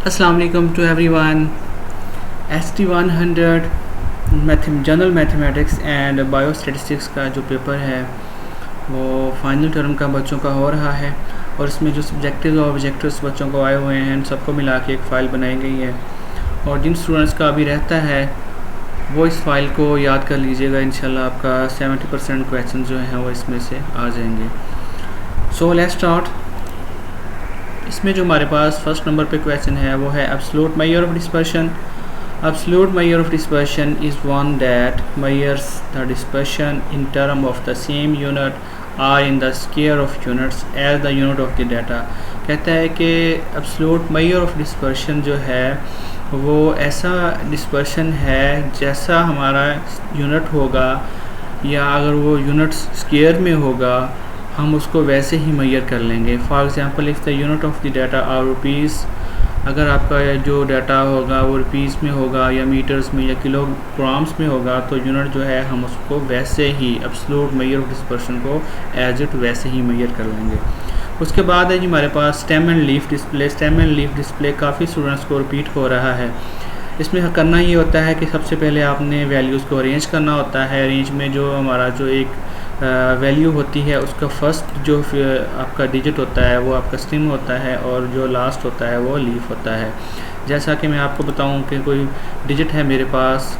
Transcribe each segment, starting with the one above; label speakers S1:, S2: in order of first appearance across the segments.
S1: अस्सलाम वालेकुम to everyone. ST100 general mathematics and bio statistics का जो पेपर है वो फाइनल टर्म का बच्चों का हो रहा है और इसमें जो सब्जेक्टिव और ऑब्जेक्टिव्स बच्चों को आए हुए हैं उन सबको मिला के एक फ़ाइल बनाई गई है और जिन स्टूडेंट्स का अभी रहता है वो इस फाइल को याद कर लीजिएगा। इंशाल्लाह आपका 70% क्वेश्चन जो हैं वो इसमें से आ जाएंगे। So let's start. इसमें जो हमारे पास फर्स्ट नंबर पे क्वेश्चन है वो है absolute measure of dispersion. Absolute measure of dispersion is one that measures the dispersion in term of the same unit or in the square of units as the unit of the data. कहता है कि absolute measure of dispersion जो है वो ऐसा dispersion है जैसा हमारा यूनिट होगा या अगर वो यूनिट स्क्वायर में होगा हम उसको वैसे ही मेजर कर लेंगे। For example if the unit of the data are rupees, अगर आपका जो डाटा होगा वो रुपीज़ में होगा या मीटर्स में या किलोग्राम्स में होगा तो यूनिट जो है हम उसको वैसे ही एब्सोल्यूट मेजर ऑफ डिस्पर्शन को एज इट वैसे ही मेजर कर लेंगे। उसके बाद है जी हमारे पास stem and leaf display. Stem and leaf display काफ़ी स्टूडेंट्स को रिपीट हो रहा है। इसमें करना ये होता है कि सबसे पहले आपने वैल्यूज़ को अरेंज करना होता है। अरेंज में जो हमारा जो एक वैल्यू होती है उसका फर्स्ट जो आपका डिजिट होता है वो आपका स्ट्रिंग होता है और जो लास्ट होता है वो लीफ होता है। जैसा कि मैं आपको बताऊं कि कोई डिजिट है मेरे पास,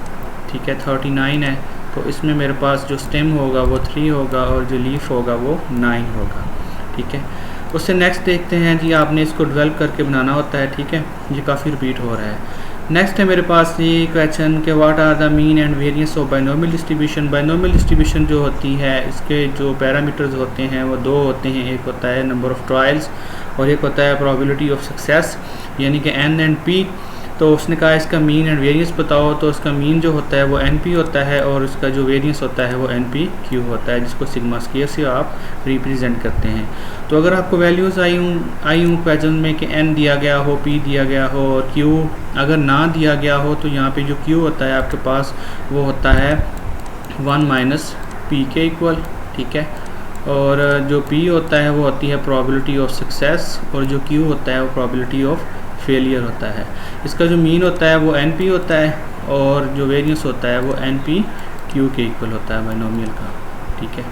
S1: ठीक है, 39 है, तो इसमें मेरे पास जो स्टेम होगा वो 3 होगा और जो लीफ होगा वो 9 होगा। ठीक है, उससे नेक्स्ट देखते हैं जी, आपने इसको डेवलप करके बनाना होता है। ठीक है, ये काफ़ी रिपीट हो रहा है। नेक्स्ट है मेरे पास ये क्वेश्चन के what are the mean and variance of binomial distribution. Binomial distribution जो होती है इसके जो पैरामीटर्स होते हैं वो दो होते हैं, एक होता है नंबर ऑफ़ ट्रायल्स और एक होता है प्रोबेबिलिटी ऑफ सक्सेस, यानी कि N एंड P। तो उसने कहा इसका मीन एंड वेरिएंस बताओ, तो इसका मीन जो होता है वो NP होता है और उसका जो वेरिएंस होता है वो NPQ होता है, जिसको सिग्मा स्क्वायर से आप रिप्रेजेंट करते हैं। तो अगर आपको वैल्यूज़ आई हूँ क्वेश्चन में कि N दिया गया हो, P दिया गया हो और Q अगर ना दिया गया हो तो यहाँ पे जो Q होता है आपके पास वो होता है 1 माइनस P के इक्वल। ठीक है, और जो P होता है वो होती है प्रोबेबिलिटी ऑफ सक्सेस और जो Q होता है वो प्रोबेबिलिटी ऑफ फेलियर होता है। इसका जो मीन होता है वो NP होता है और जो वेरिएंस होता है वो NPQ के इक्वल होता है बाइनोमियल का। ठीक है,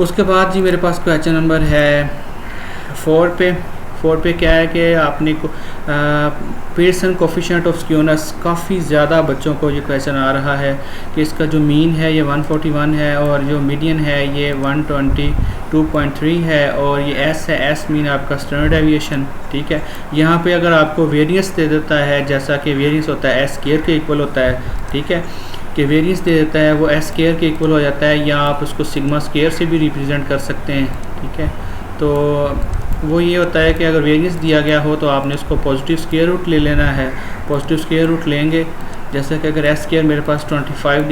S1: उसके बाद जी मेरे पास क्वेश्चन नंबर है 4 पे क्या है कि आपने को पियर्सन कोफिशिएंट ऑफ स्क्यूनेस, काफ़ी ज़्यादा बच्चों को ये क्वेश्चन आ रहा है कि इसका जो मीन है ये 141 है और जो मीडियन है ये 122.3 है और ये S है, S मीन आपका स्टैंडर्ड डेविएशन। ठीक है, यहाँ पे अगर आपको वेरिएंस दे देता है, जैसा कि वेरिएंस होता है S स्क्वायर के इक्वल होता है, ठीक है, कि वेरिएंस दे देता है वो S स्क्वायर के इक्वल हो जाता है या आप उसको सिग्मा स्क्वायर से भी रिप्रेजेंट कर सकते हैं। ठीक है, तो वो ये होता है कि अगर वेरिएंस दिया गया हो तो आपने उसको पॉजिटिव स्क्वायर रूट ले लेना है। पॉजिटिव स्क्वायर रूट लेंगे, जैसे कि अगर S स्क्वायर मेरे पास 25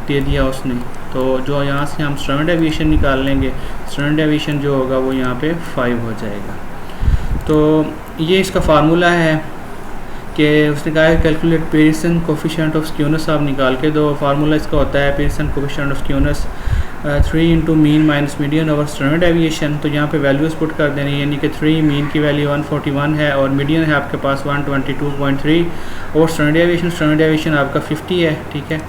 S1: दे दिया उसने, तो जो यहाँ से हम स्टैंडर्ड डेविएशन निकाल लेंगे, स्टैंडर्ड डेविएशन जो होगा वो यहाँ पे 5 हो जाएगा। तो ये इसका फार्मूला है कि उसने कहा है calculate Pearson coefficient of skewness आप निकाल के दो। फार्मूला इसका होता है Pearson coefficient of skewness 3 into mean minus median over standard deviation. तो यहाँ पे वैल्यूज़ पुट कर देनी, यानी कि 3 मीन की वैल्यू 141 है और मीडियन है आपके पास 122.3 और स्टैंडर्ड डेविएशन आपका 50 है। ठीक है,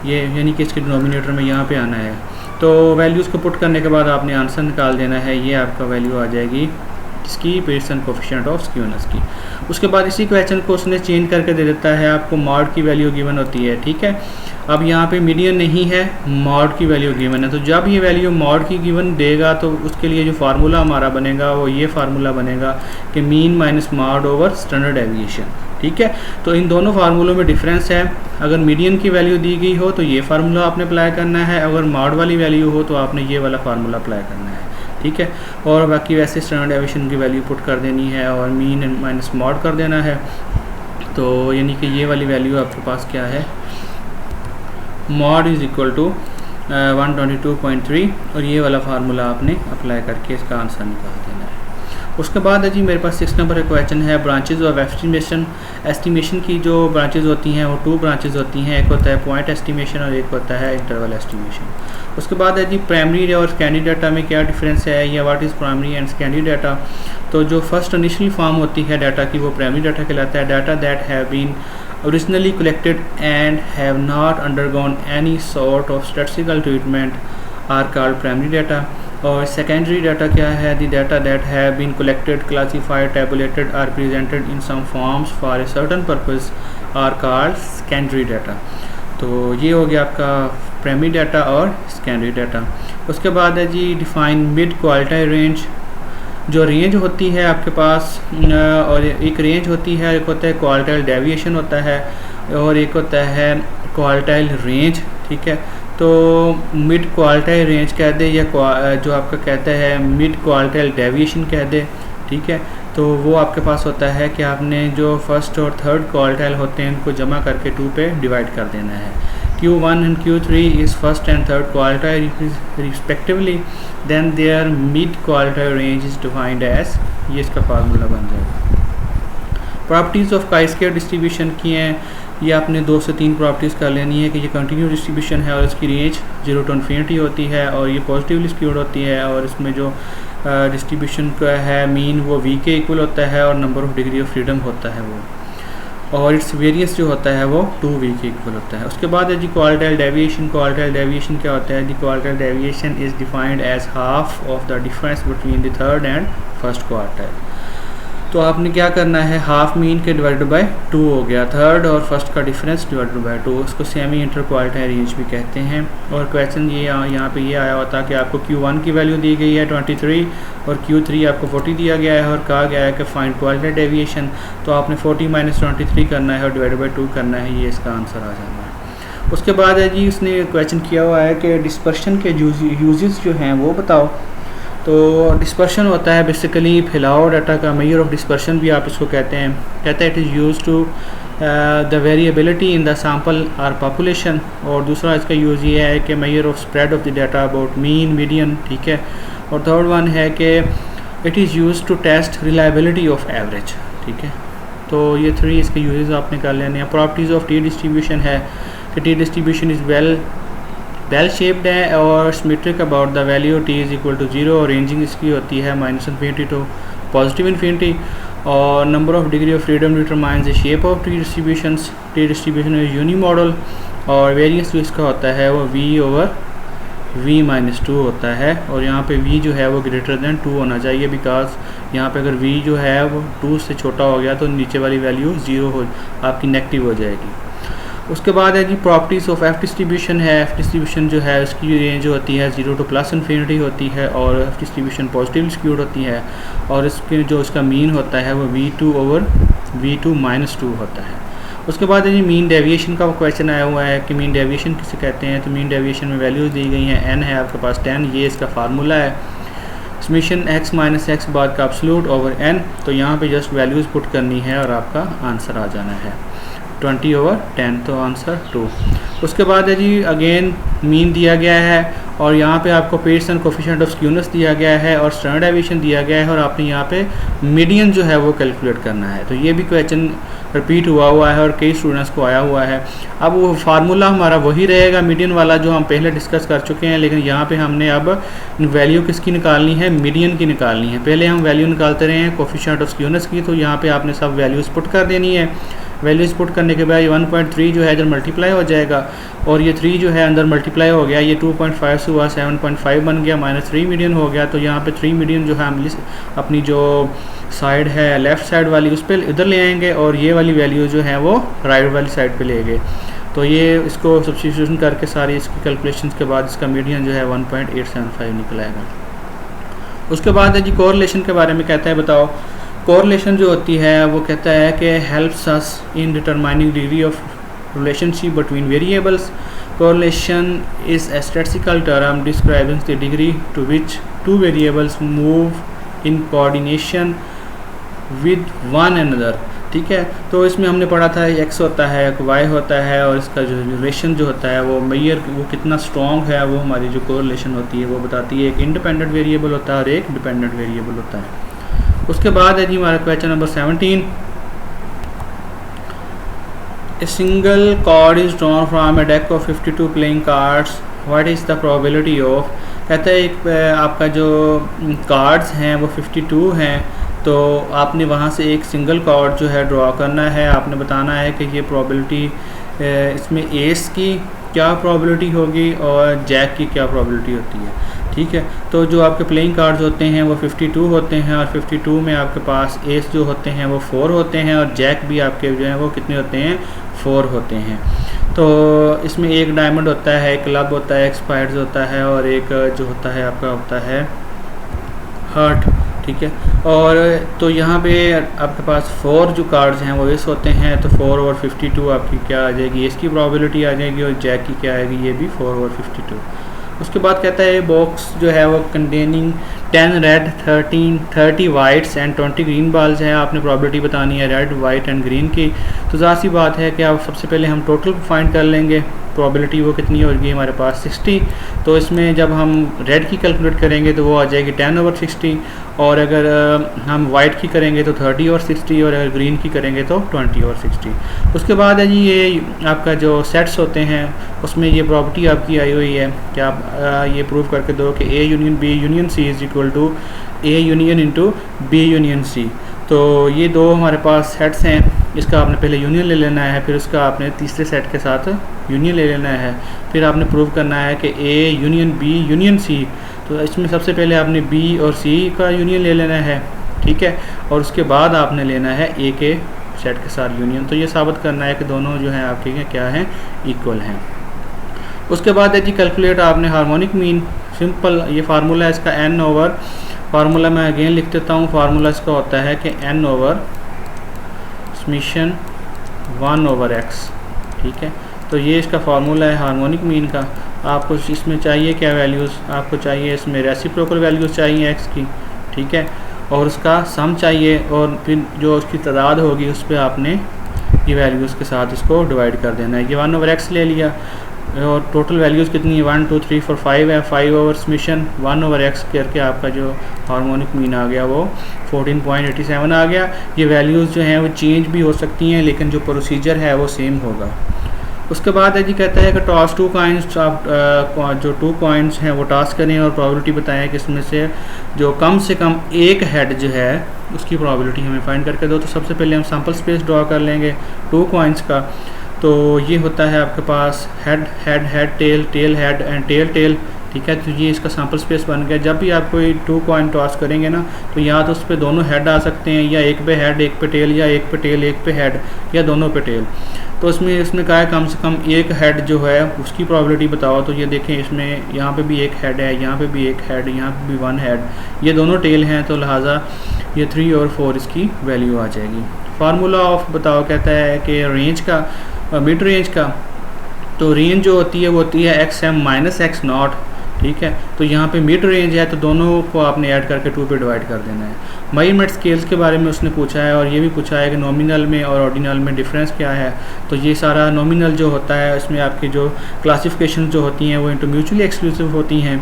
S1: ये यानी कि इसके डिनोमिनेटर में यहाँ पे आना है। तो वैल्यूज़ को पुट करने के बाद आपने आंसर निकाल देना है, ये आपका वैल्यू आ जाएगी इसकी पियर्सन कोफिशिएंट ऑफ स्क्यूनेस की। उसके बाद इसी क्वेश्चन को उसने चेंज करके दे देता है, आपको मॉड की वैल्यू गिवन होती है। ठीक है, अब यहाँ पे मीडियन नहीं है, मॉड की वैल्यू गिवन है। तो जब ये वैल्यू मॉड की गिवन देगा तो उसके लिए जो फार्मूला हमारा बनेगा वो ये फार्मूला बनेगा कि mean minus mod over standard deviation. ठीक है, तो इन दोनों फार्मूलों में डिफरेंस है। अगर मीडियन की वैल्यू दी गई हो तो ये फार्मूला आपने अप्लाई करना है, अगर मॉड वाली वैल्यू हो तो आपने ये वाला फार्मूला अप्लाई करना है। ठीक है, और बाकी वैसे स्टैंडर्ड डेविएशन की वैल्यू पुट कर देनी है और मीन माइनस मॉड कर देना है। तो यानी कि ये वाली वैल्यू आपके पास क्या है, मॉड इज़ इक्वल टू 122.3 और ये वाला फार्मूला आपने अप्लाई करके इसका आंसर निकाल देना है। उसके बाद है जी मेरे पास 6 नंबर का क्वेश्चन है ब्रांचेज ऑफ एस्टिमेशन। एस्टिमेशन की जो ब्रांचेज होती हैं वो 2 ब्रांचेज होती हैं, एक होता है पॉइंट एस्टिमेशन और एक होता है इंटरवल एस्टिमेशन। उसके बाद है जी प्राइमरी और सेकेंडरी डाटा में क्या डिफरेंस है या what is primary and secondary data. तो जो फर्स्ट इनिशियल फॉर्म होती है डाटा की वो प्राइमरी डाटा कहलाता है। Data that have been originally collected and have not undergone any sort of statistical treatment are called primary data। और secondary data क्या है? The data that have been collected, classified, tabulated are presented in some forms for a certain purpose are called secondary data। तो ये हो गया आपका primary data और secondary data. उसके बाद है जी डिफाइन मिड क्वालिटी रेंज। जो रेंज होती है आपके पास और एक रेंज होती है, एक होता है क्वार्टाइल डेविएशन होता है और एक होता है क्वार्टाइल रेंज, ठीक है। तो मिड क्वार्टाइल रेंज कह दे या जो आपका कहता है मिड क्वार्टाइल डेविएशन कह दे, ठीक है। तो वो आपके पास होता है कि आपने जो फर्स्ट और थर्ड क्वार्टाइल होते हैं उनको जमा करके 2 पे डिवाइड कर देना है। Q1 and Q3 is first and third quartile respectively, then their mid quartile range is defined as, ये इसका फार्मूला बन जाएगा। Properties of chi square distribution की हैं, ये आपने 2 से 3 प्रॉपर्टीज़ कर लेनी है कि ये कंटिन्यू डिस्ट्रीब्यूशन है और इसकी रेंज 0 to infinity होती है और ये पॉजिटिवली स्क्यूड होती है और इसमें जो डिस्ट्रीब्यूशन का है मीन वो v के इक्वल होता है और number of degree of freedom होता है वो, और इट्स वेरियंस जो होता है वो 2v के इक्वल होता है। उसके बाद है जी क्वार्टाइल डेविएशन। क्वार्टाइल डेविएशन क्या होता है? The quartile deviation is defined as half of the difference between the third and first quartile. तो आपने क्या करना है, हाफ मीन के डिवाइडेड बाय 2 हो गया, थर्ड और फर्स्ट का डिफरेंस डिवाइडेड बाय 2, उसको सेमी इंटर क्वार्टाइल रेंज भी कहते हैं। और क्वेश्चन ये यहाँ पे ये आया होता कि आपको Q1 की वैल्यू दी गई है 23 और Q3 आपको 40 दिया गया है और कहा गया है कि फाइंड क्वार्टाइल डेविएशन। तो आपने 40 - 23 करना है और डिवाइडेड बाय 2 करना है, ये इसका आंसर आ जाना है। उसके बाद है जी उसने क्वेश्चन किया हुआ है कि डिस्पर्शन के यूजेस जो हैं वो बताओ। तो डिस्पर्शन होता है बेसिकली फैलाव डाटा का, मेजर ऑफ डिस्पर्शन भी आप इसको कहते हैं। कहता है it is use to the variability in the sample और पॉपुलेशन। और दूसरा इसका यूज़ ये है कि measure of spread of the data about mean median, ठीक है। और थर्ड वन है कि it is use to test reliability of average, ठीक है। तो ये 3 इसके यूजेस आपने कर लेने हैं। प्रॉपर्टीज़ ऑफ टी डिस्ट्रीब्यूशन है कि T distribution is well shaped है और symmetric about the value T is equal to 0 और रेंजिंग इसकी होती है -∞ टू पॉजिटिव इन्फिनिटी। और number of degree of freedom determines the shape of T distributions. T distribution is unimodal और variance जो इसका होता है वो v/v-2 होता है और यहाँ पे v जो है वो ग्रेटर दैन 2 होना चाहिए, बिकॉज यहाँ पे अगर v जो है वो 2 से छोटा हो गया तो नीचे वाली वैल्यू 0 हो आपकी नेगेटिव हो जाएगी। उसके बाद है जी प्रॉपर्टीज़ ऑफ एफ डिस्ट्रीब्यूशन है। एफ डिस्ट्रीब्यूशन जो है उसकी रेंज जो होती है 0 to +∞ होती है और एफ डिस्ट्रीब्यूशन पॉजिटिव स्क्यूड होती है और इसके जो इसका मीन होता है वो v2/v2-2 होता है। उसके बाद है जी मीन डेविएशन का क्वेश्चन आया हुआ है कि मीन डेविएशन किसे कहते हैं। तो मीन डेविएशन में वैल्यूज़ दी गई हैं, n है आपके पास 10, ये इसका फार्मूला है। समेशन x - x बाद का एब्सोल्यूट ओवर n। तो यहाँ पे जस्ट वैल्यूज़ पुट करनी है और आपका आंसर आ जाना है 20/10, तो आंसर 2। उसके बाद है जी अगेन मीन दिया गया है और यहाँ पे आपको पेयर्सन कोफिशिएंट ऑफ स्क्यूनेस दिया गया है और स्टैंडर्ड डेविएशन दिया गया है और आपने यहाँ पे मीडियन जो है वो कैलकुलेट करना है। तो ये भी क्वेश्चन रिपीट हुआ है और कई स्टूडेंट्स को आया हुआ है। अब वो फार्मूला हमारा वही रहेगा मीडियन वाला जो हम पहले डिस्कस कर चुके हैं, लेकिन यहाँ पे हमने अब वैल्यू किसकी निकालनी है, मीडियन की निकालनी है। पहले हम वैल्यू निकालते रहे हैं कोफिशिएंट ऑफ स्क्यूनेस की, तो यहाँ पे आपने सब वैल्यूज़ पुट कर देनी है। वैल्यूज़ पुट करने के बाद 1.3 जो है इधर मल्टीप्लाई हो जाएगा और ये 3 जो है अंदर मल्टीप्लाई हो गया, ये 2.5 से हुआ 7.5 बन गया, -3 मीडियन हो गया। तो यहाँ पे 3 मीडियन जो है हम अपनी जो साइड है लेफ़्ट साइड वाली उस पर इधर ले आएंगे और ये वाली वैल्यू जो है वो राइट वाली साइड पे ले गए। तो ये इसको सब्स्टिट्यूशन करके सारी इसकी कैलकुलेशन के बाद इसका मीडियन जो है 1.875 निकल आएगा। उसके बाद है जी कोरिलेशन के बारे में कहता है बताओ। कोरिलेशन जो होती है वो कहता है कि helps us in determining degree of relationship between variables. Correlation is a statistical term describing the degree to which 2 variables move in coordination with one another, ठीक है। तो इसमें हमने पढ़ा था x होता है, y होता है और इसका जो रिलेशन जो होता है वो मेजर वो कितना स्ट्रॉन्ग है वो हमारी जो कोरिलेशन होती है वो बताती है। एक इंडिपेंडेंट वेरिएबल होता है और एक डिपेंडेंट वेरिएबल होता है। उसके बाद है जी हमारा question number 17। A single card is drawn from A deck of 52 playing cards, what is the probability of. कहता है एक आपका जो कार्ड्स हैं वो 52 हैं, तो आपने वहाँ से एक सिंगल कार्ड जो है ड्रॉ करना है। आपने बताना है कि ये प्रोबेबिलिटी इसमें एस की क्या प्रोबेबिलिटी होगी और जैक की क्या प्रोबेबिलिटी होती है। ठीक है, तो जो आपके प्लेइंग कार्ड्स होते हैं वो 52 होते हैं और 52 में आपके पास एस जो होते हैं वो 4 होते हैं और जैक भी आपके जो हैं वो कितने होते हैं, 4 होते हैं। तो इसमें एक डायमंड होता है, एक क्लब होता है, एक स्पाइड्स होता है और एक जो होता है आपका होता है हार्ट। ठीक है, और तो यहाँ पे आपके पास 4 जो कार्ड्स हैं वो एस होते हैं, तो 4 और 52 आपकी क्या आ जाएगी, एस की प्रोबेबिलिटी आ जाएगी और जैक की क्या आएगी, ये भी 4 और 52। उसके बाद कहता है बॉक्स जो है वो containing 10 red 30 whites and 20 green balls है। आपने प्रोबेबिलिटी बतानी है रेड, वाइट एंड ग्रीन की। तो ज़ाहिर सी बात है कि आप सबसे पहले हम टोटल फाइंड कर लेंगे, प्रोबेबिलिटी वो कितनी होगी हमारे पास 60। तो इसमें जब हम रेड की कैलकुलेट करेंगे तो वो आ जाएगी 10/60, और अगर हम वाइट की करेंगे तो 30/60, और अगर ग्रीन की करेंगे तो 20/60। उसके बाद है जी ये आपका जो सेट्स होते हैं उसमें ये प्रॉपर्टी आपकी आई हुई है कि आप ये प्रूव करके दो कि A union B union C is equal to A union into B union C. तो ये दो हमारे पास सेट्स हैं, इसका आपने पहले यूनियन ले लेना है, फिर उसका आपने तीसरे सेट के साथ यूनियन ले लेना है, फिर आपने प्रूव करना है कि A union B union C. तो इसमें सबसे पहले आपने बी और सी का यूनियन ले लेना है, ठीक है, और उसके बाद आपने लेना है ए के सेट के साथ यूनियन। तो ये साबित करना है कि दोनों जो हैं आपके क्या हैं, इक्वल हैं। उसके बाद है जी कैलकुलेट आपने हार्मोनिक मीन। सिंपल ये फार्मूला है इसका n ओवर, फार्मूला मैं अगेन लिख देता हूँ। फार्मूला इसका होता है कि n ओवर समेशन 1/x। ठीक है, तो ये इसका फार्मूला है हार्मोनिक मीन का। आपको इसमें चाहिए क्या वैल्यूज़, आपको चाहिए इसमें रेसिप्रोकल वैल्यूज़ चाहिए x की, ठीक है, और उसका सम चाहिए, और फिर जो उसकी तादाद होगी उस पर आपने ये वैल्यूज़ के साथ इसको डिवाइड कर देना है। ये 1/x ले लिया और टोटल वैल्यूज़ कितनी है 1 2 3 4 5 है। 5 ओवर समेशन 1/x करके आपका जो हार्मोनिक मीन आ गया वो 14.87 आ गया। ये वैल्यूज़ जो हैं वो चेंज भी हो सकती हैं, लेकिन जो प्रोसीजर है वो सेम होगा। उसके बाद है जी कहता है कि टॉस 2 कॉइन्स, आप जो 2 कॉइन्स हैं वो टॉस करें और प्रोबेबिलिटी बताएं कि इसमें से जो कम से कम एक हेड जो है उसकी प्रोबेबिलिटी हमें फाइंड करके दो। तो सबसे पहले हम सैम्पल स्पेस ड्रॉ कर लेंगे 2 कॉइन्स का। तो ये होता है आपके पास head head head tail tail head and tail tail. ठीक है, तो ये इसका सैम्पल स्पेस बन गया। जब भी आप कोई 2 कॉइन टॉस करेंगे ना, तो या तो उस पर दोनों हेड आ सकते हैं, या एक पे हेड एक पे टेल, या एक पे टेल एक पे हेड, या दोनों पे टेल। तो इसमें कहा है कम से कम एक हेड जो है उसकी प्रोबेबिलिटी बताओ। तो ये देखें इसमें यहाँ पे भी एक हेड है, यहाँ पे भी एक हेड, यहाँ पे भी 1 हेड, ये दोनों टेल हैं, तो लिहाजा ये 3 और 4 इसकी वैल्यू आ जाएगी। फार्मूला ऑफ बताओ कहता है कि रेंज का, मिड रेंज का, तो रेंज जो होती है वो होती है XM माइनस X0। ठीक है, तो यहाँ पे मिड रेंज है तो दोनों को आपने ऐड करके 2 पे डिवाइड कर देना है। मेजरमेंट स्केल्स के बारे में उसने पूछा है, और ये भी पूछा है कि नॉमिनल में और ऑर्डिनल में डिफरेंस क्या है। तो ये सारा नॉमिनल जो होता है इसमें आपकी जो क्लासिफिकेशन जो होती हैं वो इंटू म्यूचुअली एक्सक्लूसिव होती हैं,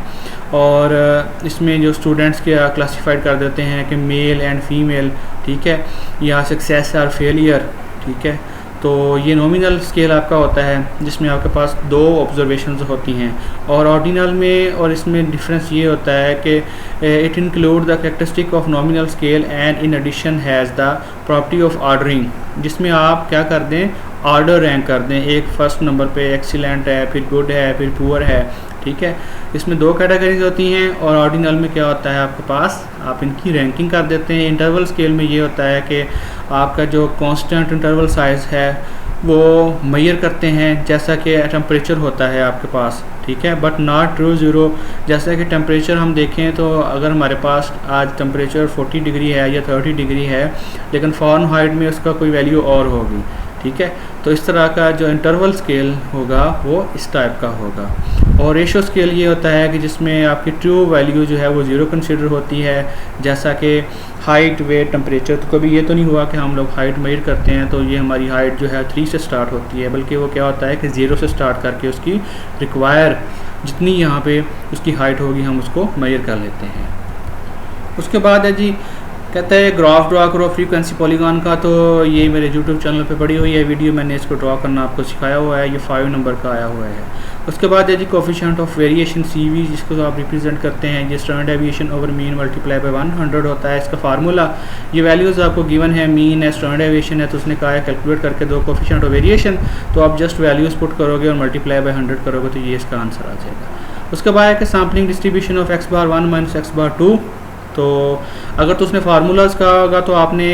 S1: और इसमें जो स्टूडेंट्स के क्लासीफाइड कर देते हैं कि मेल एंड फीमेल। ठीक है, या सक्सेस और फेलियर। ठीक है, तो ये नॉमिनल स्केल आपका होता है जिसमें आपके पास 2 ऑब्जर्वेशंस होती हैं, और ऑर्डिनल में और इसमें डिफरेंस ये होता है कि it include the characteristic of nominal scale and in addition has the property of ordering, जिसमें आप क्या कर दें, ऑर्डर रैंक कर दें। एक फर्स्ट नंबर पे एक्सीलेंट है, फिर गुड है, फिर पुअर है। ठीक है, इसमें 2 कैटेगरीज होती हैं, और ऑर्डिनल में क्या होता है आपके पास, आप इनकी रैंकिंग कर देते हैं। इंटरवल स्केल में ये होता है कि आपका जो कांस्टेंट इंटरवल साइज़ है वो मेजर करते हैं, जैसा कि टेम्परेचर होता है आपके पास। ठीक है, बट नॉट ट्रू ज़ीरो। जैसा कि टेम्परेचर हम देखें तो अगर हमारे पास आज टेम्परेचर 40 डिग्री है या 30 डिग्री है, लेकिन फ़ारेनहाइट में उसका कोई वैल्यू और होगी। ठीक है, तो इस तरह का जो इंटरवल स्केल होगा वो इस टाइप का होगा। और रेशो स्केल ये होता है कि जिसमें आपकी ट्रू वैल्यू जो है वो 0 कंसिडर होती है, जैसा कि हाइट, वेट, टेम्परेचर। तो कभी ये तो नहीं हुआ कि हम लोग हाइट मेजर करते हैं तो ये हमारी हाइट जो है 3 से स्टार्ट होती है, बल्कि वो क्या होता है कि 0 से स्टार्ट करके उसकी रिक्वायर जितनी यहाँ पे उसकी हाइट होगी हम उसको मेजर कर लेते हैं। उसके बाद है जी कहते हैं ग्राफ ड्रा करो फ्रीक्वेंसी पॉलीगॉन का, तो ये मेरे यूट्यूब चैनल पे पड़ी हुई है वीडियो, मैंने इसको ड्रा करना आपको सिखाया हुआ है। ये 5 नंबर का आया हुआ है। उसके बाद है जी कोफिशिएंट ऑफ वेरिएशन CV, जिसको आप रिप्रेजेंट करते हैं, ये standard deviation over mean multiply by 100 होता है। इसका फार्मूला, ये वैल्यूज़ आपको गिवन है, मीन है, स्टैंडर्ड डेविएशन है, तो उसने कहा है कैलकुलेट करके दो कोफिशिएंट ऑफ वेरिएशन, तो आप जस्ट वैल्यूज़ पुट करोगे और मल्टीप्लाई बाय 100 करोगे तो ये इसका आंसर आ जाएगा। उसके बाद है कि sampling distribution of x⁻1 minus x⁻2, तो अगर तो उसने फार्मूलाज का होगा तो आपने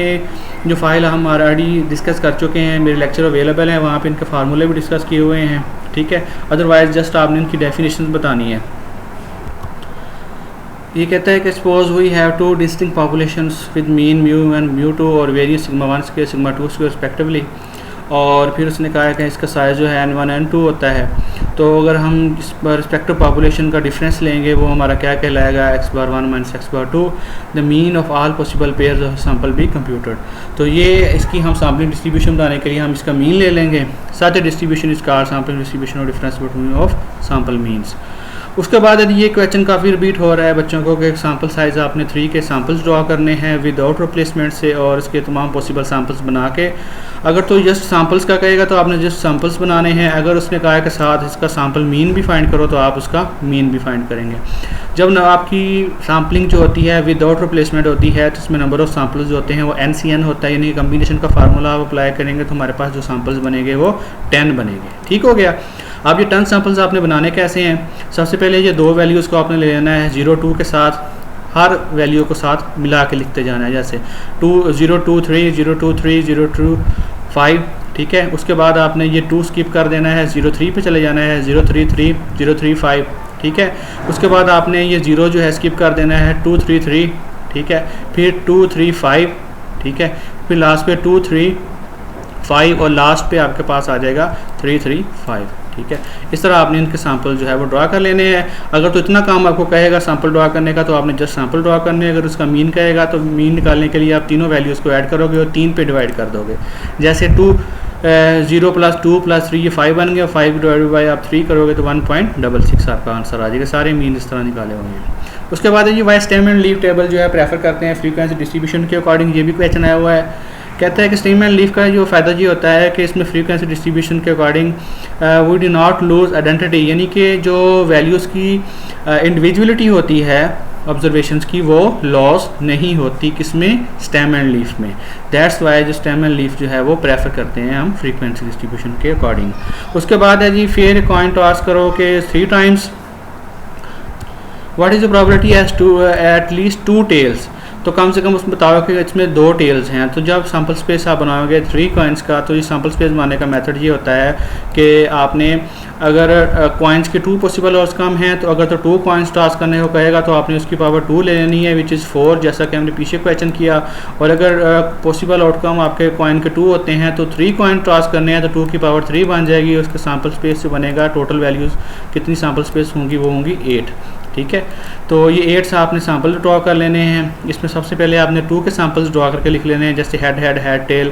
S1: जो फाइल हम ऑलरेडी डिस्कस कर चुके हैं, मेरे लेक्चर अवेलेबल हैं, वहाँ पे इनके फार्मूले भी डिस्कस किए हुए हैं, ठीक है। अदरवाइज जस्ट आपने इनकी डेफिनेशन बतानी है। ये कहता है कि suppose we have two distinct populations with mean μ1 μ2 और वेरियस σ1 स्क्वायर σ2 स्क्वायर रिस्पेक्टिवली, और फिर उसने कहा है कि इसका साइज़ जो है n1 n2 होता है। तो अगर हम इस रिस्पेक्टिव पॉपुलेशन का डिफरेंस लेंगे वो हमारा क्या कहलाएगा, x⁻1 minus x⁻2, the mean of all possible pairs of sample be computed. तो ये इसकी हम सैम्पलिंग डिस्ट्रीब्यूशन बनाने के लिए हम इसका मीन ले लेंगे। Such distribution is called sampling distribution और difference between of sample means. उसके बाद यदि ये क्वेश्चन काफ़ी रिपीट हो रहा है बच्चों को कि सैम्पल साइज़ आपने 3 के सैम्पल्स ड्रा करने हैं विदाउट रिप्लेसमेंट से और इसके तमाम पॉसिबल सैम्पल्स बना के, अगर तो जस्ट सैम्पल्स का कहेगा तो आपने जस्ट सैम्पल्स बनाने हैं। अगर उसने कहा है कि साथ इसका सैम्पल मीन भी फाइंड करो तो आप उसका मीन भी फाइंड करेंगे। जब ना आपकी सैम्पलिंग जो होती है विदाउट रिप्लेसमेंट होती है तो इसमें नंबर ऑफ सैम्पल्स जो होते हैं वो NCN होता है, यानी कम्बिनेशन का फार्मूला आप अप्लाई करेंगे तो हमारे पास जो सैम्पल्स बनेंगे वो 10 बनेंगे। ठीक हो गया। अब ये 10 सैम्पल्स आपने बनाने कैसे हैं, सबसे पहले ये 2 वैल्यूज़ को आपने ले लेना है 0 2 के साथ, हर वैल्यू को साथ मिला के लिखते जाना है, जैसे 0 2 3 0 2 3 0 2 5, ठीक है। उसके बाद आपने ये 2 स्किप कर देना है, 0 3 पे चले जाना है, 0 3 3 0 3 5, ठीक है। उसके बाद आपने ये 0 जो है स्किप कर देना है, 2 3 3, ठीक है। फिर 2 3 5, ठीक है। फिर लास्ट पे 2 3 5 और लास्ट पे आपके पास आ जाएगा 3 3 5, ठीक है। इस तरह आपने इनके सैंपल जो है वो ड्रा कर लेने हैं। अगर तो इतना काम आपको कहेगा सैंपल ड्रा करने का तो आपने जस्ट सैंपल ड्रा करने हैं। अगर उसका मीन कहेगा तो मीन निकालने के लिए आप तीनों वैल्यूज़ को ऐड करोगे और 3 पे डिवाइड कर दोगे। जैसे 0 + 2 + 3 ये 5 बन गया, 5 डिवाइडेड बाई आप 3 करोगे तो 1.66 आपका आंसर आ जाएगा। सारे मीन इस तरह निकाले होंगे। उसके बाद ये वाई स्टेम एंड लीफ टेबल जो है प्रेफर करते हैं फ्रीक्वेंसी डिस्ट्रीब्यूशन के अकॉर्डिंग। ये भी क्वेश्चन आया हुआ है। कहता है कि स्टेम एंड लीफ का जो फ़ायदा ये होता है कि इसमें फ्रीक्वेंसी डिस्ट्रीब्यूशन के according we do not lose identity, यानी कि जो वैल्यूज़ की इंडिविजुअलिटी होती है ऑब्जर्वेशंस की वो लॉस नहीं होती, किसमें, स्टेम एंड लीफ में। दैट्स वाई जो स्टेम एंड लीफ जो है वो प्रेफर करते हैं हम फ्रीक्वेंसी डिस्ट्रीब्यूशन के अकॉर्डिंग। उसके बाद है जी फेयर कॉइन टॉस करो कि 3 times what is the probability as to at least 2 tails, तो कम से कम उसमें बताओ कि इसमें 2 टेल्स हैं। तो जब सैम्पल स्पेस आप बनाओगे 3 कॉइन्स का, तो ये सैम्पल स्पेस बनाने का मेथड ये होता है कि आपने अगर कॉइन्स के 2 पॉसिबल और कम हैं तो अगर तो 2 कॉइन्स टॉस करने को कहेगा तो आपने उसकी पावर 2 ले लेनी है, विच इज़ 4, जैसा कि हमने पीछे क्वेश्चन किया। और अगर पॉसिबल आउटकम आपके कॉइन के 2 होते हैं तो 3 कॉइन टॉस करने हैं तो 2 की पावर 3 बन जाएगी। उसके सैम्पल स्पेस से बनेगा, टोटल वैल्यूज़ कितनी सैम्पल स्पेस होंगी, वो होंगी 8, ठीक है। तो ये 8 से आपने सैम्पल ड्रा कर लेने हैं। इसमें सबसे पहले आपने 2 के सैम्पल्स ड्रा करके लिख लेने हैं, जैसे head head head tail,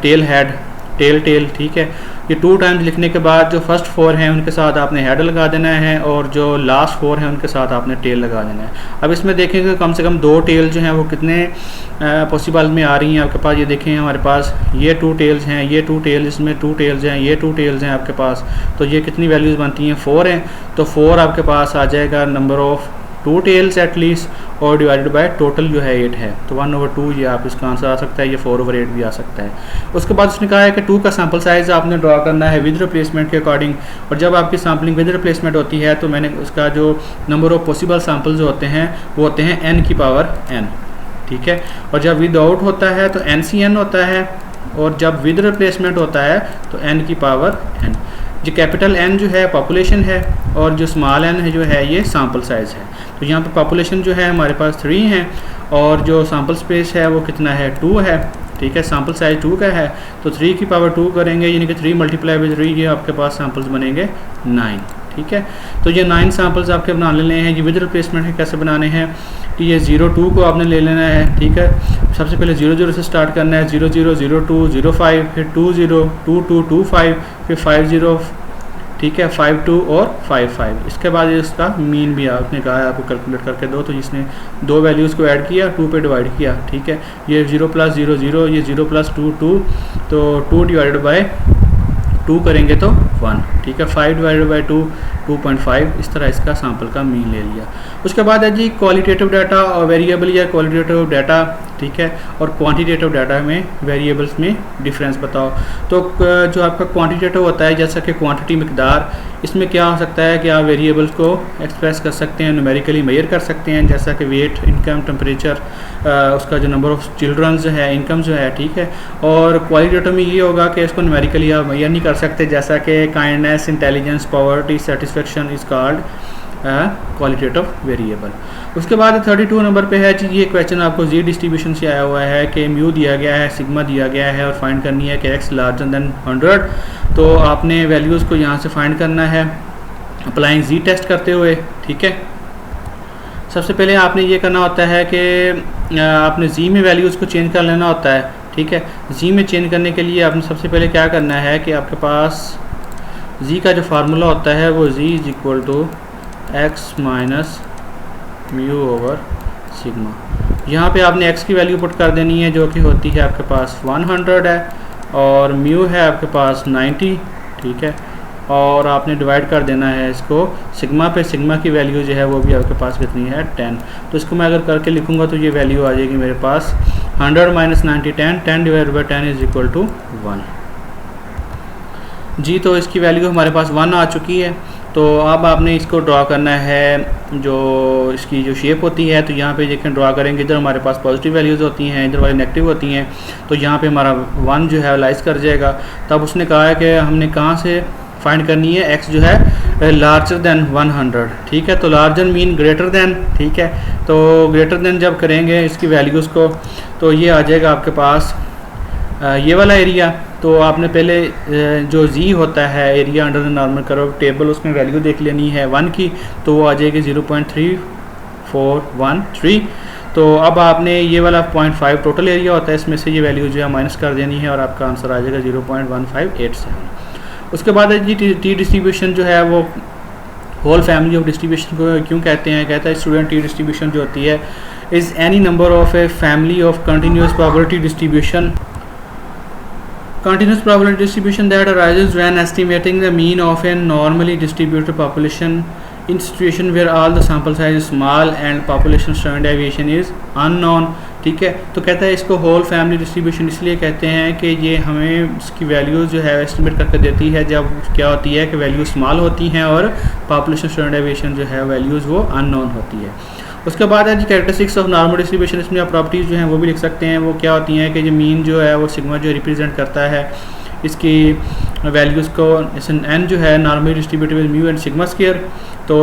S1: tail head tail tail, ठीक है। ये 2 टाइम्स लिखने के बाद जो फर्स्ट 4 हैं उनके साथ आपने हेड लगा देना है और जो लास्ट 4 हैं उनके साथ आपने टेल लगा देना है। अब इसमें देखेंगे कम से कम 2 टेल जो हैं वो कितने पॉसिबल में आ रही हैं आपके पास। ये देखें हमारे पास ये 2 टेल्स हैं, ये 2 टेल्स, इसमें 2 टेल्स हैं, ये 2 टेल्स हैं आपके पास। तो ये कितनी वैल्यूज़ बनती हैं, 4 हैं। तो 4 आपके पास आ जाएगा नंबर ऑफ़ 2 टेल्स एटलीस्ट, और डिवाइडेड बाय टोटल जो है 8 है, तो 1/2 ये आप इसका आंसर आ सकता है। ये 4/8 भी आ सकता है। उसके बाद उसने कहा है कि 2 का सैम्पल साइज़ आपने ड्रा करना है विद रिप्लेसमेंट के अकॉर्डिंग। और जब आपकी सैम्पलिंग विद रिप्लेसमेंट होती है तो मैंने उसका जो नंबर ऑफ पॉसिबल सैम्पल्स होते हैं वो होते हैं n की पावर n, ठीक है। और जब विदाउट होता है तो NCN होता है, और जब विद रिप्लेसमेंट होता है तो n की पावर n। जो कैपिटल N जो है पॉपुलेशन है और जो स्मॉल n है जो है ये सैम्पल साइज़ है। तो यहाँ पे पॉपुलेशन जो है हमारे पास 3 है और जो सैम्पल स्पेस है वो कितना है, 2 है, ठीक है। सैम्पल साइज 2 का है तो 3 की पावर 2 करेंगे, यानी कि 3 × 3 ये आपके पास सैम्पल्स बनेंगे 9, ठीक है। तो ये 9 सैम्पल्स आपके बना लेने हैं। ये विद रिप्लेसमेंट के कैसे बनाने हैं कि ये 0 2 को आपने ले लेना है, ठीक है। सबसे पहले 0 0 से स्टार्ट करना है, 0 0 0 2 0 5, फिर 2 0 2 2 2 5, फिर 5 0, ठीक है, 52 और 55। इसके बाद इसका मीन भी आपने कहा है आपको कैलकुलेट करके दो, तो जिसने दो वैल्यूज़ को ऐड किया 2 पे डिवाइड किया, ठीक है। ये 0 + 0 0, ये 0 + 2 2, तो 2 डिवाइडेड बाय 2 करेंगे तो 1, ठीक है। 5 डिवाइडेड बाई 2 2.5, इस तरह इसका सैंपल का मीन ले लिया। उसके बाद है जी क्वालिटेटिव डाटा और वेरिएबल या क्वालिटेटिव डाटा, ठीक है, और क्वांटिटेटिव डाटा में वेरिएबल्स में डिफरेंस बताओ। तो जो आपका क्वांटिटेटिव होता है जैसा कि क्वांटिटी मकदार, इसमें क्या हो सकता है कि आप वेरिएबल्स को एक्सप्रेस कर सकते हैं, न्यूमेरिकली मेजर कर सकते हैं, जैसा कि वेट, इनकम, टेम्परेचर, उसका जो नंबर ऑफ चिल्ड्रन जो है, इनकम जो है, ठीक है। और क्वालिटेटिव में ये होगा कि इसको न्यूमेरिकली आप मेजर नहीं कर सकते, जैसा कि kindness, intelligence, poverty, satisfaction is called qualitative variable. उसके बाद 32 नंबर पे है जी, ये क्वेश्चन आपको जी डिस्ट्रीब्यूशन से आया हुआ है कि म्यू दिया गया है, सिग्मा दिया गया है और फाइंड करनी है कि एक्स लार्जर देन 100। तो आपने वैल्यूज़ को यहाँ से फाइंड करना है अप्लाइंग जी टेस्ट करते हुए, ठीक है। सबसे पहले आपने ये करना होता है कि आपने जी में वैल्यूज़ को चेंज कर लेना होता है, ठीक है। जी में चेंज करने के लिए आपने सबसे पहले क्या करना है कि आपके पास जी का जो फार्मूला होता है वो Z is equal to x minus mu over sigma. यहाँ पे आपने x की वैल्यू पुट कर देनी है जो कि होती है आपके पास 100 है, और म्यू है आपके पास 90, ठीक है। और आपने डिवाइड कर देना है इसको सिग्मा पे, सिग्मा की वैल्यू जो है वो भी आपके पास कितनी है 10। तो इसको मैं अगर करके लिखूँगा तो ये वैल्यू आ जाएगी मेरे पास 100 - 90 10, 10 divide by 10 is equal to 1 जी। तो इसकी वैल्यू हमारे पास 1 आ चुकी है। तो अब आपने इसको ड्रा करना है, जो इसकी जो शेप होती है, तो यहाँ पे देखें ड्रा करेंगे, इधर हमारे पास पॉजिटिव वैल्यूज़ होती हैं, इधर वाली नेगेटिव होती हैं, तो यहाँ पे हमारा 1 जो है लाइज कर जाएगा। तब उसने कहा है कि हमने कहाँ से फाइंड करनी है, x जो है लार्जर देन 100, ठीक है। तो लार्जर मीन ग्रेटर देन, ठीक है। तो ग्रेटर देन जब करेंगे इसकी वैल्यूज़ को, तो ये आ जाएगा आपके पास ये वाला एरिया। तो आपने पहले जो जी होता है area under the normal curve table, उसमें वैल्यू देख लेनी है 1 की, तो वो आ जाएगी 0.3413। तो अब आपने ये वाला 0.5 टोटल एरिया होता है, इसमें से ये वैल्यू जो है माइनस कर देनी है और आपका आंसर आ जाएगा 0.1587। उसके बाद जी टी डिस्ट्रीब्यूशन जो है वो होल फैमिली ऑफ डिस्ट्रीब्यूशन को क्यों कहते हैं, कहता है स्टूडेंट टी डिस्ट्रीब्यूशन जो होती है is any number of a family of continuous probability distribution, continuous probability distribution that arises when estimating the mean of a normally distributed population in situation where all the sample size is small and population standard deviation is unknown, ठीक है। तो कहता है इसको whole family distribution इसलिए कहते हैं कि ये हमें इसकी वैल्यूज़ जो है एस्टिमेट करके देती है जब क्या होती है कि वैल्यू स्मॉल होती हैं और पॉपुलेशन स्टैंडर्ड डेविएशन जो है वैल्यूज़ वो अननोन होती है। उसके बाद है जी कैरेक्टरिस्टिक्स ऑफ नॉर्मल डिस्ट्रीब्यूशन, इसमें आप प्रॉपर्टीज़ जो हैं वो भी लिख सकते हैं। वो क्या होती हैं कि जो मीन जो है वो सिग्मा जो रिप्रेजेंट करता है इसकी वैल्यूज़ को, एन जो है normal distributed with mu and sigma square. तो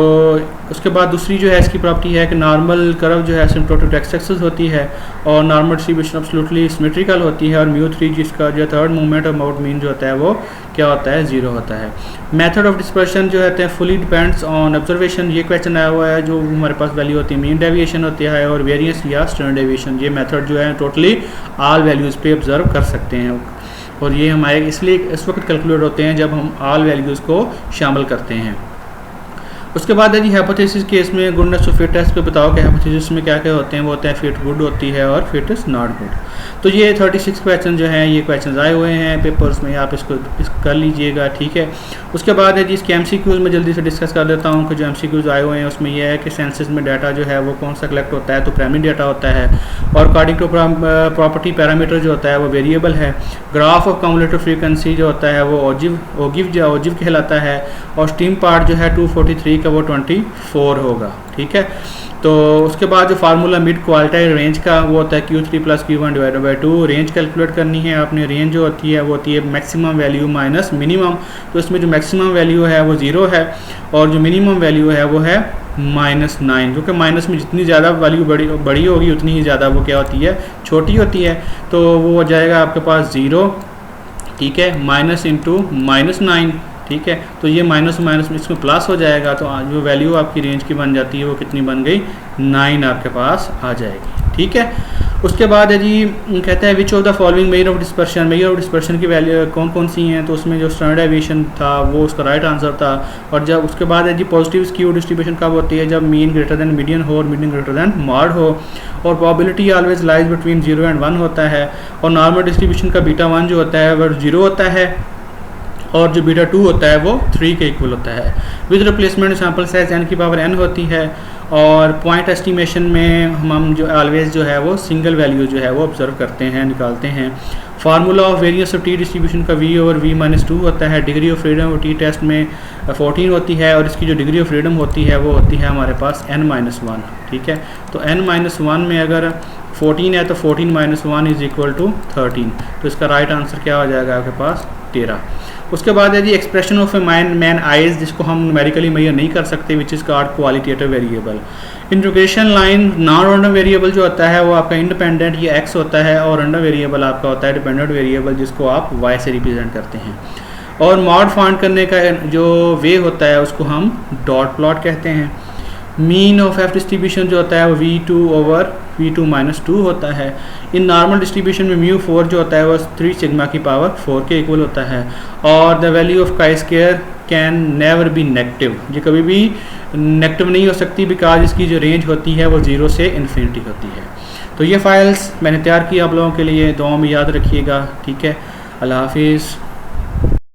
S1: उसके बाद दूसरी जो है इसकी प्रॉपर्टी है कि नॉर्मल कर्व जो है सिम्प्टोटिक टू एक्स एक्सिस होती है और नॉर्मल डिस्ट्रीब्यूशन एब्सोल्युटली सिमेट्रिकल होती है, और μ3 जिसका जो third movement of about mean जो होता है वो क्या होता है 0 होता है। मेथड ऑफ डिस्पर्शन जो होते हैं फुली डिपेंड्स ऑन ऑब्जर्वेशन, ये क्वेश्चन आया हुआ है। जो हमारे पास वैल्यू होती है मीन डेविएशन होती है और वेरिएंस या स्टैंडर्ड डेविएशन, ये मेथड जो है टोटली ऑल वैल्यूज़ पे ऑब्जर्व कर सकते हैं, और ये हमारे इसलिए इस वक्त कैलकुलेट होते हैं जब हम ऑल वैल्यूज़ को शामिल करते हैं। उसके बाद है जी हाइपोथेसिस केस में गुडनेस ऑफ फिट टेस्ट पे बताओ कि हाइपोथेसिस में क्या क्या होते हैं। वो होते हैं फिट गुड होती है और फिट इज़ नॉट गुड। तो ये 36 क्वेश्चन जो हैं ये क्वेश्चन आए हुए हैं पेपर्स में, आप इसको कर लीजिएगा, ठीक है। उसके बाद है जी इसके MCQs में जल्दी से डिस्कस कर देता हूँ कि जो MCQs आए हुए हैं उसमें यह है कि सेंसस में डाटा जो है वो कौन सा कलेक्ट होता है, तो प्राइमरी डाटा होता है, और अकॉर्डिंग टू प्रॉपर्टी पैरामीटर जो होता है वो वेरिएबल है। ग्राफ ऑफ कम्युलेटिव फ्रीक्वेंसी जो होता है वो ओगिव कहलाता है, और स्टीम पार्ट जो है 243 का वो 24 होगा, ठीक है। तो उसके बाद जो फार्मूला मिड क्वालिटाइल रेंज का वो होता है Q3 + Q1 divided by 2। Range calculate करनी है आपने, रेंज जो होती है वो होती है मैक्सिमम वैल्यू माइनस मिनिमम। तो इसमें जो मैक्सिमम वैल्यू है वो 0 है और जो मिनिमम वैल्यू है वो है -9, क्योंकि माइनस में जितनी ज़्यादा वैल्यू बड़ी होगी उतनी ही ज़्यादा वो क्या होती है छोटी होती है। तो वो हो जाएगा आपके पास 0, ठीक है, माइनस इंटू -9, ठीक है। तो ये माइनस माइनस में इसमें प्लस हो जाएगा, तो जो वैल्यू आपकी रेंज की बन जाती है वो कितनी बन गई 9 आपके पास आ जाएगी, ठीक है। उसके बाद है जी कहता है which of the following major of dispersion की वैल्यू कौन कौन सी हैं, तो उसमें जो स्टैंडर्ड डेविएशन था वो उसका राइट आंसर था। और जब उसके बाद है जी पॉजिटिव स्क्यू डिस्ट्रीब्यूशन कब होती है, जब मीन ग्रेटर दैन मीडियन हो और मीडियन ग्रेटर दैन मॉड हो। और probability always lies between 0 and 1 होता है। और नॉर्मल डिस्ट्रीब्यूशन का बीटा 1 जो होता है वह 0 होता है और जो बीटा 2 होता है वो 3 के इक्वल होता है। With replacement sample size n की पावर n होती है। और पॉइंट एस्टिमेशन में हम जो ऑलवेज जो है वो सिंगल वैल्यू जो है वो ऑब्जर्व करते हैं, निकालते हैं। Formula of variance of T distribution का v ओवर v-2 होता है। Degree of freedom of T test में 14 होती है और इसकी जो डिग्री ऑफ फ्रीडम होती है वो होती है हमारे पास n-1। ठीक है, तो n-1 में अगर 14 है तो 14 - 1 इज इक्वल टू 13, तो इसका राइट आंसर क्या हो जाएगा आपके पास 13। उसके बाद है जी expression of a man eyes, जिसको हम न्यूमेरिकली मेजर नहीं कर सकते, which is called qualitative variable. Integration line non random variable जो होता है वो आपका इंडिपेंडेंट ये x होता है और रैंडम वेरिएबल आपका होता है डिपेंडेंट वेरिएबल, जिसको आप y से रिप्रेजेंट करते हैं। और मॉड फाइंड करने का जो वे होता है उसको हम डॉट प्लॉट कहते हैं। मीन ऑफ एफ डिस्ट्रीब्यूशन जो होता है वो v2 ओवर v2-2 होता है। इन नॉर्मल डिस्ट्रीब्यूशन में μ4 जो होता है वो 3 सिग्मा की पावर 4 के इक्वल होता है। और the value of chi square can never be negative, ये कभी भी नेगेटिव नहीं हो सकती बिकॉज इसकी जो रेंज होती है वो 0 से इन्फिनिटी होती है। तो ये फाइल्स मैंने तैयार की आप लोगों के लिए, दुआ में याद रखिएगा। ठीक है, अल्लाह हाफिज़।